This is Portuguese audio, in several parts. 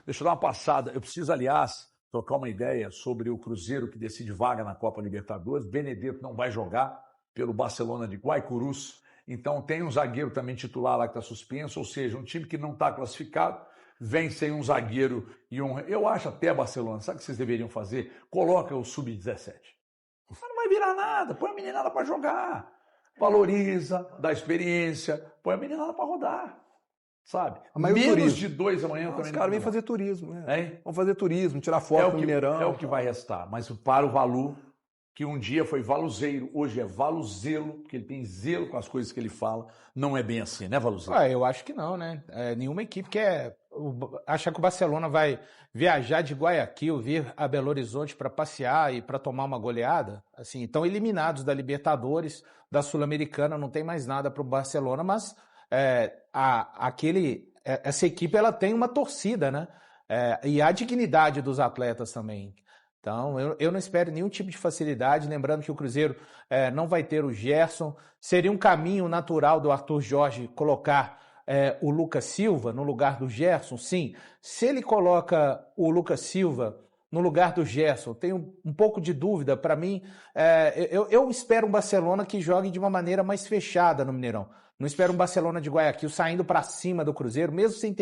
Deixa eu dar uma passada. Eu preciso, aliás, trocar uma ideia sobre o Cruzeiro que decide vaga na Copa Libertadores. Benedetto não vai jogar pelo Barcelona de Guaicurús. Então tem um zagueiro também titular lá que está suspenso, ou seja, um time que não está classificado, vem sem um zagueiro e um... Eu acho até, Barcelona, sabe o que vocês deveriam fazer? Coloca o Sub-17. Não vai virar nada, põe a meninada para jogar. Valoriza, dá experiência, põe a meninada para rodar. Sabe? Menos de 2 amanhã também. Os caras vêm fazer turismo, né? Hein? Vão fazer turismo, tirar foto no Mineirão. É o que vai restar. Mas para o Valu, que um dia foi Valuzeiro, hoje é Valuzelo, porque ele tem zelo com as coisas que ele fala. Não é bem assim, né, Valuzelo? Eu acho que não, né? Nenhuma equipe quer achar que o Barcelona vai viajar de Guayaquil, vir a Belo Horizonte para passear e para tomar uma goleada. Assim, estão eliminados da Libertadores, da Sul-Americana, não tem mais nada para o Barcelona, mas essa equipe ela tem uma torcida, né? E a dignidade dos atletas também. Então, eu não espero nenhum tipo de facilidade, lembrando que o Cruzeiro não vai ter o Gerson. Seria um caminho natural do Arthur Jorge colocar o Lucas Silva no lugar do Gerson? Sim. Se ele coloca o Lucas Silva no lugar do Gerson, tenho um pouco de dúvida. Para mim, eu espero um Barcelona que jogue de uma maneira mais fechada no Mineirão. Não espero um Barcelona de Guayaquil saindo para cima do Cruzeiro, mesmo sem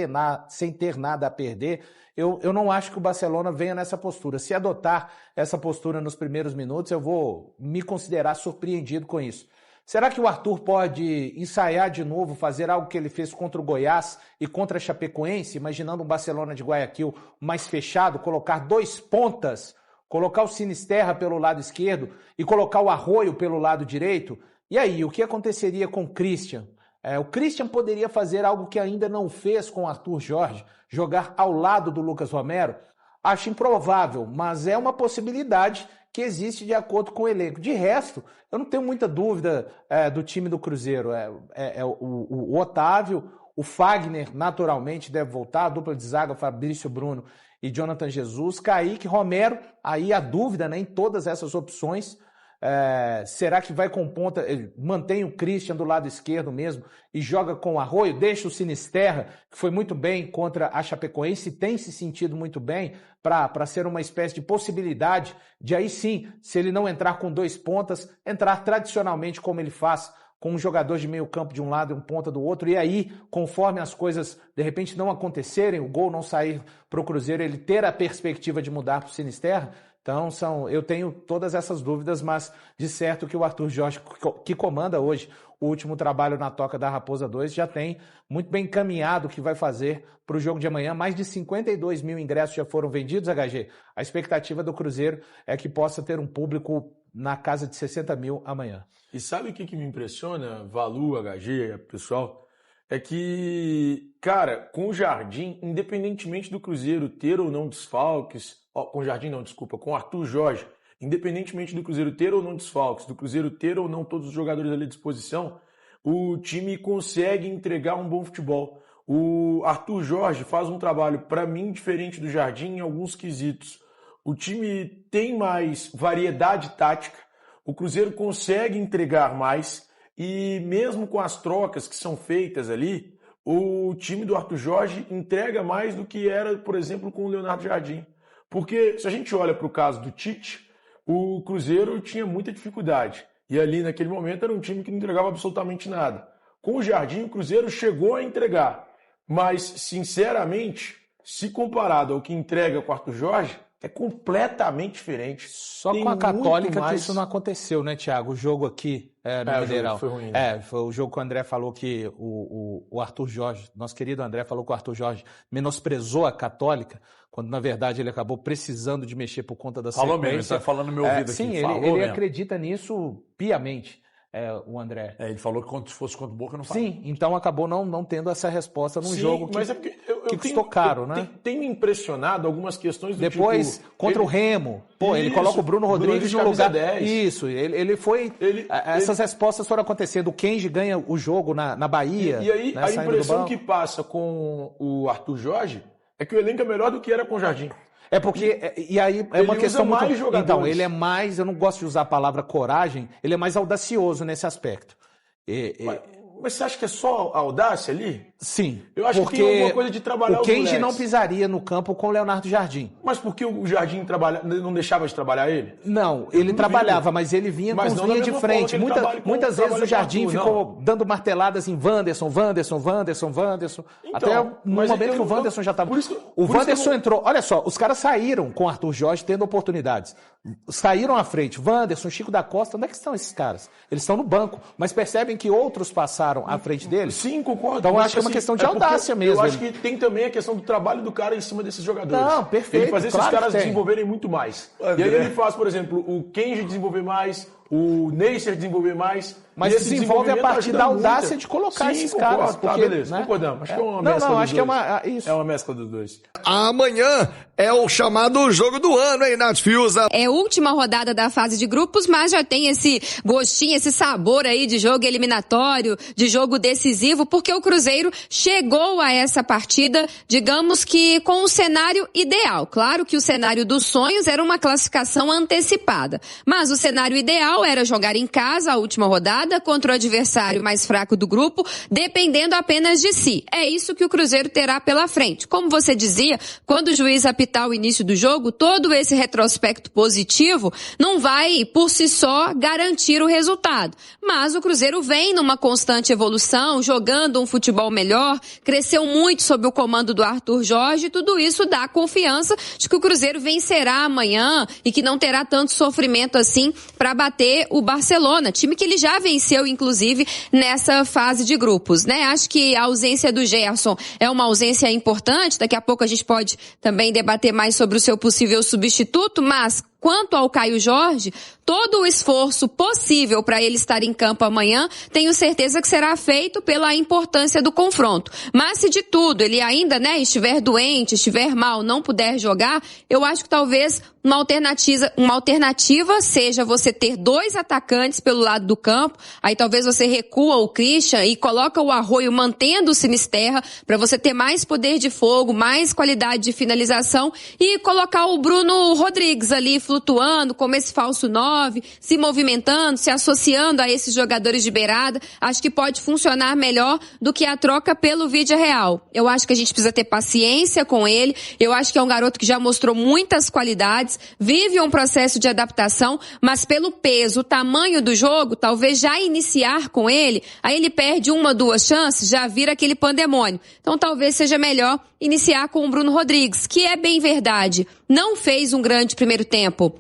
ter nada a perder. Eu não acho que o Barcelona venha nessa postura. Se adotar essa postura nos primeiros minutos, eu vou me considerar surpreendido com isso. Será que o Arthur pode ensaiar de novo, fazer algo que ele fez contra o Goiás e contra a Chapecoense, imaginando um Barcelona de Guayaquil mais fechado, colocar 2 pontas, colocar o Sinisterra pelo lado esquerdo e colocar o Arroio pelo lado direito? E aí, o que aconteceria com o Christian? O Christian poderia fazer algo que ainda não fez com o Arthur Jorge, jogar ao lado do Lucas Romero? Acho improvável, mas é uma possibilidade que existe de acordo com o elenco. De resto, eu não tenho muita dúvida do time do Cruzeiro. O Otávio, o Fagner naturalmente deve voltar, a dupla de zaga, Fabrício Bruno e Jonathan Jesus, Kaique, Romero, aí a dúvida, né, em todas essas opções. Será que vai com ponta, mantém o Christian do lado esquerdo mesmo e joga com o Arroio, deixa o Sinisterra, que foi muito bem contra a Chapecoense, tem se sentido muito bem para ser uma espécie de possibilidade de aí sim, se ele não entrar com 2 pontas, entrar tradicionalmente como ele faz, com um jogador de meio campo de um lado e um ponta do outro, e aí, conforme as coisas de repente não acontecerem, o gol não sair para o Cruzeiro, ele ter a perspectiva de mudar para o Sinisterra. Então, eu tenho todas essas dúvidas, mas de certo que o Arthur Jorge, que comanda hoje o último trabalho na Toca da Raposa 2, já tem muito bem encaminhado o que vai fazer para o jogo de amanhã. Mais de 52 mil ingressos já foram vendidos, HG. A expectativa do Cruzeiro é que possa ter um público na casa de 60 mil amanhã. E sabe o que me impressiona, Valu, HG, pessoal? É que, cara, com o Jardim, independentemente do Cruzeiro ter ou não desfalques, com o Jardim não, desculpa, com o Arthur Jorge, independentemente do Cruzeiro ter ou não desfalques, do Cruzeiro ter ou não todos os jogadores ali à disposição, o time consegue entregar um bom futebol. O Arthur Jorge faz um trabalho, para mim, diferente do Jardim em alguns quesitos. O time tem mais variedade tática, o Cruzeiro consegue entregar mais, e mesmo com as trocas que são feitas ali, o time do Arthur Jorge entrega mais do que era, por exemplo, com o Leonardo Jardim. Porque se a gente olha para o caso do Tite, o Cruzeiro tinha muita dificuldade. E ali naquele momento era um time que não entregava absolutamente nada. Com o Jardim, o Cruzeiro chegou a entregar. Mas, sinceramente, se comparado ao que entrega com o Arthur Jorge, é completamente diferente. Só com a Católica que isso não aconteceu, né, Thiago? O jogo aqui no Mineirão. Foi ruim, né? Foi o jogo que o André falou que o Arthur Jorge, nosso querido André, falou que o Arthur Jorge menosprezou a Católica, quando na verdade ele acabou precisando de mexer por conta da sequência. Falou mesmo, ele está falando no meu ouvido aqui. Sim, ele acredita nisso piamente. O André. Ele falou que se fosse contra o Boca não fala. Sim, então acabou não tendo essa resposta num jogo mas é porque que custou caro, né? Tem me impressionado algumas questões do depois, tipo, contra o Remo, ele coloca o Bruno Rodrigues no lugar 10. Isso, ele foi... essas respostas foram acontecendo. O Kenji ganha o jogo na Bahia. E aí, né, a impressão que passa com o Arthur Jorge é que o elenco é melhor do que era com o Jardim. É porque, e aí é uma questão muito... Então, ele é mais, eu não gosto de usar a palavra coragem, ele é mais audacioso nesse aspecto. Mas você acha que é só a audácia ali? Sim. Eu acho que tem alguma coisa de trabalhar o os moleques. Kenji não pisaria no campo com o Leonardo Jardim. Mas por que o Jardim não deixava de trabalhar ele? Não, ele trabalhava, mas ele vinha com os linhas de frente. Muitas vezes o Jardim ficou dando marteladas em Wanderson. Então, até no momento que o Wanderson já estava... O Wanderson entrou... Olha só, os caras saíram com o Arthur Jorge tendo oportunidades. Saíram à frente. Wanderson, Chico da Costa, onde é que estão esses caras? Eles estão no banco, mas percebem que outros passaram à frente deles? Sim, concordo. Então acho que é uma questão de audácia mesmo. Eu acho que tem também a questão do trabalho do cara em cima desses jogadores. Não, perfeito. Ele fazer esses caras desenvolverem muito mais. E aí ele faz, por exemplo, o Kenji desenvolver mais, o Neisser desenvolver mais. Mas desenvolve a partir da audácia de colocar esses caras. Porque, beleza, concordamos. Acho que é uma mescla dos dois. É uma mescla dos dois. Amanhã é o chamado jogo do ano, hein, Nath Fiuza? É a última rodada da fase de grupos, mas já tem esse gostinho, esse sabor aí de jogo eliminatório, de jogo decisivo, porque o Cruzeiro chegou a essa partida, digamos que com um cenário ideal. Claro que o cenário dos sonhos era uma classificação antecipada, mas o cenário ideal era jogar em casa a última rodada contra o adversário mais fraco do grupo, dependendo apenas de si. É isso que o Cruzeiro terá pela frente. Como você dizia, quando o juiz apitar o início do jogo, todo esse retrospecto positivo não vai, por si só, garantir o resultado. Mas o Cruzeiro vem numa constante evolução, jogando um futebol melhor, cresceu muito sob o comando do Arthur Jorge, e tudo isso dá confiança de que o Cruzeiro vencerá amanhã e que não terá tanto sofrimento assim para bater o Barcelona, time que ele já venceu, inclusive, nessa fase de grupos, né? Acho que a ausência do Gerson é uma ausência importante, daqui a pouco a gente pode também debater mais sobre o seu possível substituto, mas quanto ao Caio Jorge, todo o esforço possível para ele estar em campo amanhã, tenho certeza que será feito pela importância do confronto. Mas se de tudo ele ainda, estiver doente, estiver mal, não puder jogar, eu acho que talvez uma alternativa seja você ter 2 atacantes pelo lado do campo, aí talvez você recua o Christian e coloca o Arroio mantendo o Sinisterra para você ter mais poder de fogo, mais qualidade de finalização e colocar o Bruno Rodrigues ali flutuando como esse falso 9, se movimentando, se associando a esses jogadores de beirada. Acho que pode funcionar melhor do que a troca pelo Vídea-Real. Eu acho que a gente precisa ter paciência com ele. Eu acho que é um garoto que já mostrou muitas qualidades, vive um processo de adaptação, mas pelo peso, o tamanho do jogo, talvez já iniciar com ele, aí ele perde 1, 2 chances, já vira aquele pandemônio. Então talvez seja melhor iniciar com o Bruno Rodrigues, que é bem verdade, não fez um grande primeiro tempo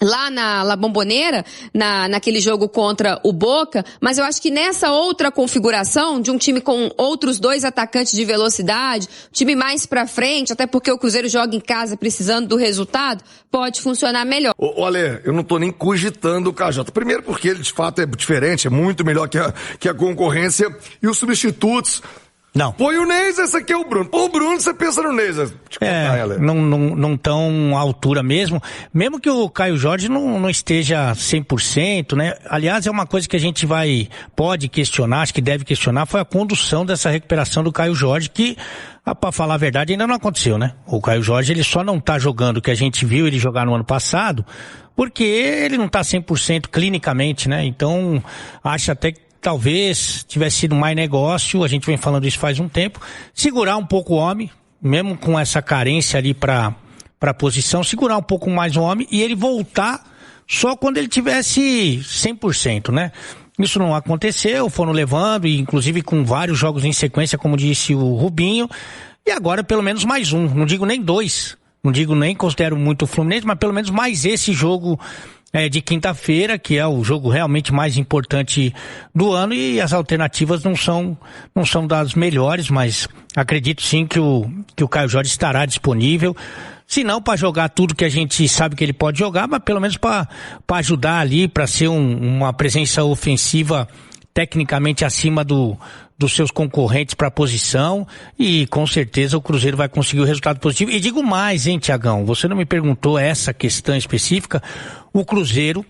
lá na La Bombonera, naquele jogo contra o Boca, mas eu acho que nessa outra configuração, de um time com outros 2 atacantes de velocidade, time mais pra frente, até porque o Cruzeiro joga em casa precisando do resultado, pode funcionar melhor. Olha, eu não tô nem cogitando o KJ. Primeiro porque ele de fato é diferente, é muito melhor que a concorrência, e os substitutos... Não. Põe o Neisser, esse aqui é o Bruno. Pô, o Bruno, você pensa no Neisser. Não tão à altura mesmo. Mesmo que o Caio Jorge não esteja 100%, né? Aliás, é uma coisa que a gente pode questionar, acho que deve questionar, foi a condução dessa recuperação do Caio Jorge, que, pra falar a verdade, ainda não aconteceu, né? O Caio Jorge, ele só não tá jogando o que a gente viu ele jogar no ano passado, porque ele não tá 100% clinicamente, né? Então, acho até que talvez tivesse sido mais negócio, a gente vem falando isso faz um tempo, segurar um pouco o homem, mesmo com essa carência ali para posição, segurar um pouco mais o homem e ele voltar só quando ele tivesse 100%, né? Isso não aconteceu, foram levando, e inclusive com vários jogos em sequência, como disse o Rubinho, e agora pelo menos mais um, não digo nem 2, não digo nem considero muito o Fluminense, mas pelo menos mais esse jogo de quinta-feira, que é o jogo realmente mais importante do ano, e as alternativas não são das melhores, mas acredito sim que o Caio Jorge estará disponível, se não para jogar tudo que a gente sabe que ele pode jogar, mas pelo menos para ajudar ali, para ser uma presença ofensiva tecnicamente acima dos seus concorrentes para a posição, e com certeza o Cruzeiro vai conseguir o resultado positivo. E digo mais, hein, Tiagão, você não me perguntou essa questão específica, o Cruzeiro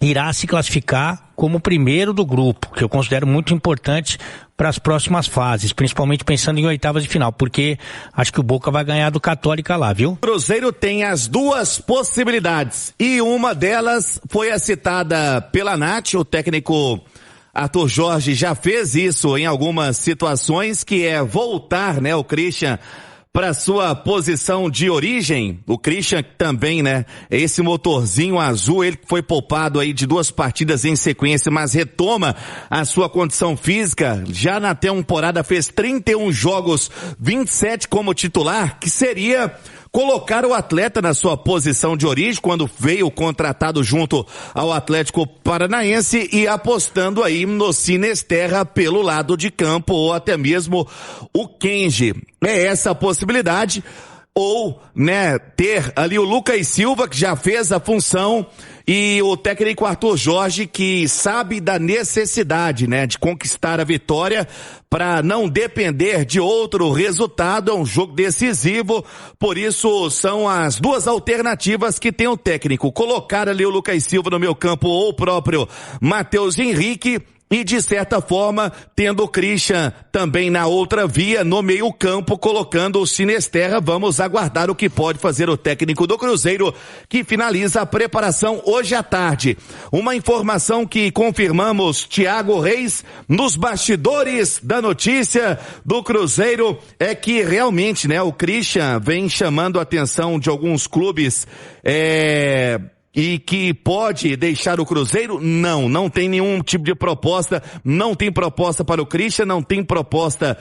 irá se classificar como o primeiro do grupo, que eu considero muito importante para as próximas fases, principalmente pensando em oitavas de final, porque acho que o Boca vai ganhar do Católica lá, viu? O Cruzeiro tem as 2 possibilidades, e uma delas foi a citada pela Nath, o técnico Arthur Jorge já fez isso em algumas situações, que é voltar, né, o Christian para sua posição de origem. O Christian também, né, esse motorzinho azul, ele foi poupado aí de 2 partidas em sequência, mas retoma a sua condição física. Já na temporada fez 31 jogos, 27 como titular, que seria colocar o atleta na sua posição de origem quando veio contratado junto ao Atlético Paranaense e apostando aí no Sinisterra pelo lado de campo ou até mesmo o Kenji. É essa a possibilidade. Ou, né, ter ali o Lucas Silva, que já fez a função, e o técnico Arthur Jorge, que sabe da necessidade, né, de conquistar a vitória para não depender de outro resultado. É um jogo decisivo, por isso são as 2 alternativas que tem o técnico: colocar ali o Lucas Silva no meio campo ou o próprio Matheus Henrique, e de certa forma tendo o Christian também na outra via, no meio campo, colocando o Sinisterra. Vamos aguardar o que pode fazer o técnico do Cruzeiro, que finaliza a preparação hoje à tarde. Uma informação que confirmamos, Thiago Reis, nos bastidores da notícia do Cruzeiro, é que realmente, né, o Christian vem chamando a atenção de alguns clubes, e que pode deixar o Cruzeiro. Não tem nenhum tipo de proposta, não tem proposta para o Christian, não tem proposta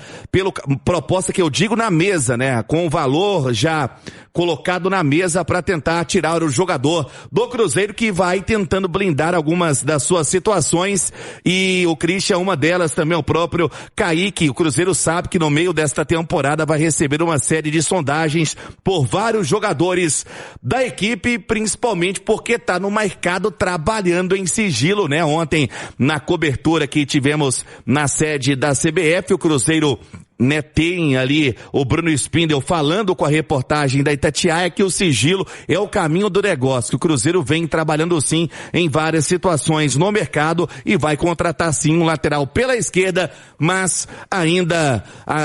que eu digo na mesa, né, com o valor já colocado na mesa para tentar tirar o jogador do Cruzeiro, que vai tentando blindar algumas das suas situações, e o Christian, uma delas também, o próprio Kaique. O Cruzeiro sabe que no meio desta temporada vai receber uma série de sondagens por vários jogadores da equipe, principalmente porque está no mercado trabalhando em sigilo, né? Ontem, na cobertura que tivemos na sede da CBF, o Cruzeiro, né, tem ali o Bruno Spindel falando com a reportagem da Itatiaia que o sigilo é o caminho do negócio, que o Cruzeiro vem trabalhando sim em várias situações no mercado e vai contratar sim um lateral pela esquerda, mas ainda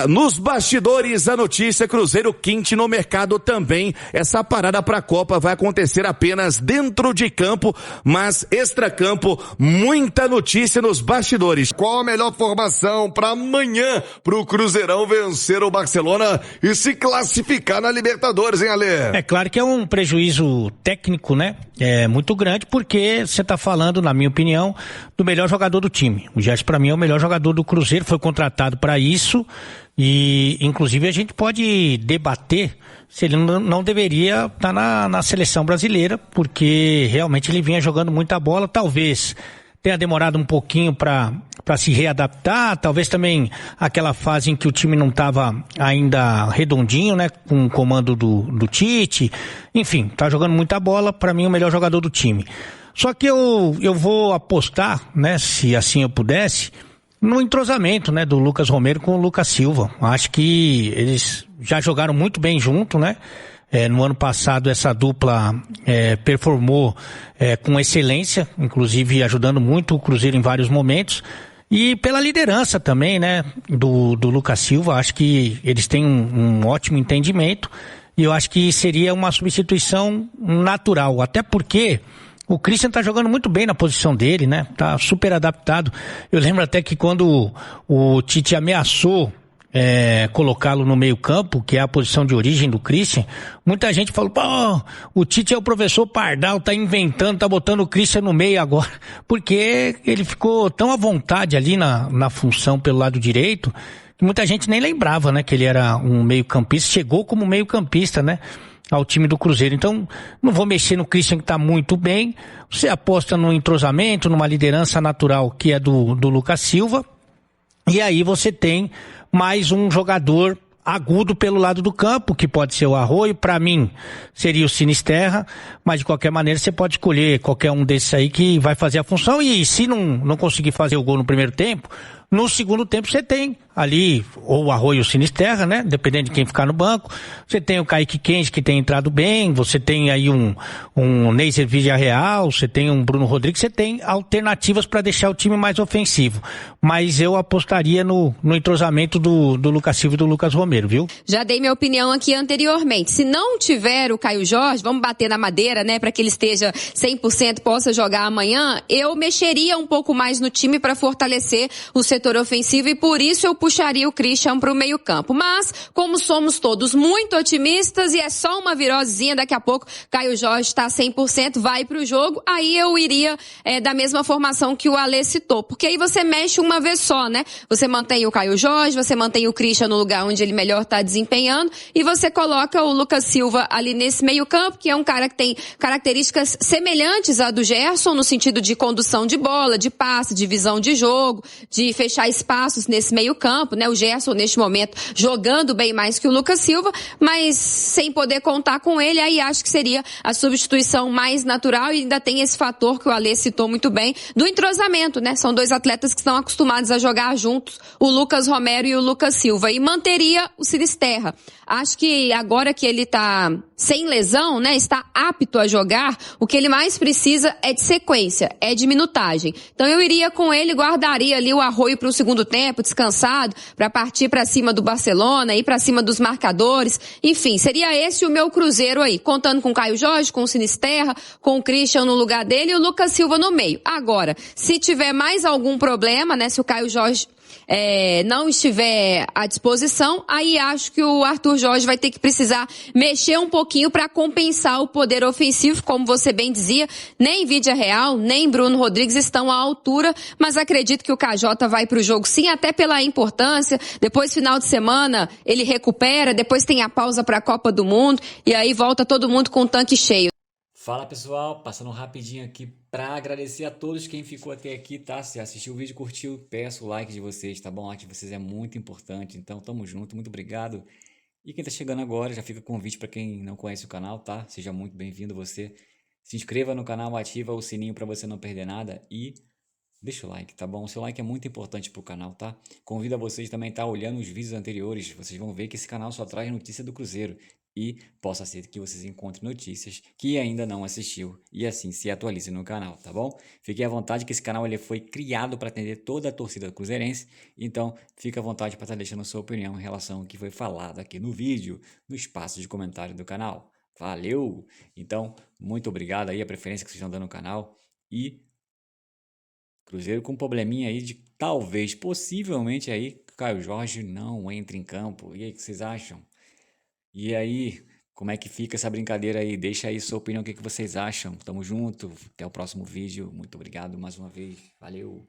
nos bastidores a notícia: Cruzeiro quente no mercado também. Essa parada para a Copa vai acontecer apenas dentro de campo, mas extracampo, muita notícia nos bastidores. Qual a melhor formação para amanhã pro Cruzeirão vencer o Barcelona e se classificar na Libertadores, hein, Ale? É claro que é um prejuízo técnico, né? É muito grande, porque você tá falando, na minha opinião, do melhor jogador do time. O Gerson, para mim, é o melhor jogador do Cruzeiro, foi contratado para isso, e inclusive a gente pode debater se ele não deveria estar na seleção brasileira, porque realmente ele vinha jogando muita bola. Talvez tenha demorado um pouquinho para se readaptar, talvez também aquela fase em que o time não estava ainda redondinho, né, com o comando do Tite. Enfim, tá jogando muita bola, para mim o melhor jogador do time. Só que eu vou apostar, né, se assim eu pudesse, no entrosamento, né, do Lucas Romero com o Lucas Silva. Acho que eles já jogaram muito bem junto, né? No ano passado essa dupla performou com excelência, inclusive ajudando muito o Cruzeiro em vários momentos. E pela liderança também, né, do Lucas Silva, acho que eles têm um ótimo entendimento, e eu acho que seria uma substituição natural, até porque o Christian tá jogando muito bem na posição dele, né, tá super adaptado. Eu lembro até que quando o Tite ameaçou colocá-lo no meio campo, que é a posição de origem do Christian, muita gente falou: pô, o Tite é o professor Pardal, tá inventando, tá botando o Christian no meio agora, porque ele ficou tão à vontade ali na função pelo lado direito, que muita gente nem lembrava, né, que ele era um meio campista, chegou como meio campista, né, ao time do Cruzeiro. Então, não vou mexer no Christian, que tá muito bem. Você aposta no entrosamento, numa liderança natural, que é do Lucas Silva, e aí você tem mais um jogador agudo pelo lado do campo, que pode ser o Arroio. Para mim seria o Sinisterra, mas de qualquer maneira você pode escolher qualquer um desses aí que vai fazer a função, e se não conseguir fazer o gol no primeiro tempo, No segundo tempo você tem ali ou o Arroio ou o Sinisterra, né? Dependendo de quem ficar no banco. Você tem o Kaique Kenji, que tem entrado bem, você tem aí um Neiser Villarreal, você tem um Bruno Rodrigues, você tem alternativas para deixar o time mais ofensivo. Mas eu apostaria no entrosamento do Lucas Silva e do Lucas Romero, viu? Já dei minha opinião aqui anteriormente. Se não tiver o Caio Jorge, vamos bater na madeira, né, para que ele esteja 100%, possa jogar amanhã, eu mexeria um pouco mais no time para fortalecer o setor ofensivo e por isso eu puxaria o Christian para o meio-campo. Mas, como somos todos muito otimistas e é só uma virosezinha, daqui a pouco Caio Jorge está 100%, vai para o jogo, aí eu iria da mesma formação que o Alê citou, porque aí você mexe uma vez só, né? Você mantém o Caio Jorge, você mantém o Christian no lugar onde ele melhor está desempenhando e você coloca o Lucas Silva ali nesse meio-campo, que é um cara que tem características semelhantes à do Gerson, no sentido de condução de bola, de passe, de visão de jogo, de fechar espaços nesse meio-campo, né? O Gerson, neste momento, jogando bem mais que o Lucas Silva, mas sem poder contar com ele, aí acho que seria a substituição mais natural e ainda tem esse fator que o Alê citou muito bem, do entrosamento, né? São dois atletas que estão acostumados a jogar juntos, o Lucas Romero e o Lucas Silva, e manteria o Sinisterra. Acho que agora que ele está sem lesão, né, está apto a jogar, o que ele mais precisa é de sequência, é de minutagem. Então eu iria com ele, guardaria ali o Arroio para o segundo tempo, descansado, para partir para cima do Barcelona, ir para cima dos marcadores. Enfim, seria esse o meu cruzeiro aí, contando com o Caio Jorge, com o Sinisterra, com o Christian no lugar dele e o Lucas Silva no meio. Agora, se tiver mais algum problema, né, se o Caio Jorge não estiver à disposição, aí acho que o Arthur Jorge vai ter que precisar mexer um pouquinho para compensar o poder ofensivo, como você bem dizia, nem Villarreal, nem Bruno Rodrigues estão à altura, mas acredito que o KJ vai para o jogo sim, até pela importância, depois final de semana ele recupera, depois tem a pausa para a Copa do Mundo, e aí volta todo mundo com o tanque cheio. Fala pessoal, passando rapidinho aqui para agradecer a todos quem ficou até aqui, tá? Se assistiu o vídeo, curtiu, peço o like de vocês, tá bom? O like de vocês é muito importante, então tamo junto, muito obrigado. E quem tá chegando agora, já fica convite para quem não conhece o canal, tá? Seja muito bem-vindo você. Se inscreva no canal, ativa o sininho para você não perder nada e deixa o like, tá bom? O seu like é muito importante pro canal, tá? Convido a vocês também a estar olhando os vídeos anteriores, vocês vão ver que esse canal só traz notícia do Cruzeiro. E possa ser que vocês encontrem notícias que ainda não assistiu e assim se atualize no canal, tá bom? Fique à vontade que esse canal ele foi criado para atender toda a torcida cruzeirense, então fique à vontade para estar deixando sua opinião em relação ao que foi falado aqui no vídeo, no espaço de comentário do canal. Valeu! Então, muito obrigado aí a preferência que vocês estão dando no canal e Cruzeiro com um probleminha aí de talvez, possivelmente aí, Caio Jorge não entre em campo. E aí, o que vocês acham? E aí, como é que fica essa brincadeira aí? Deixa aí sua opinião, o que vocês acham. Tamo junto, até o próximo vídeo. Muito obrigado mais uma vez. Valeu!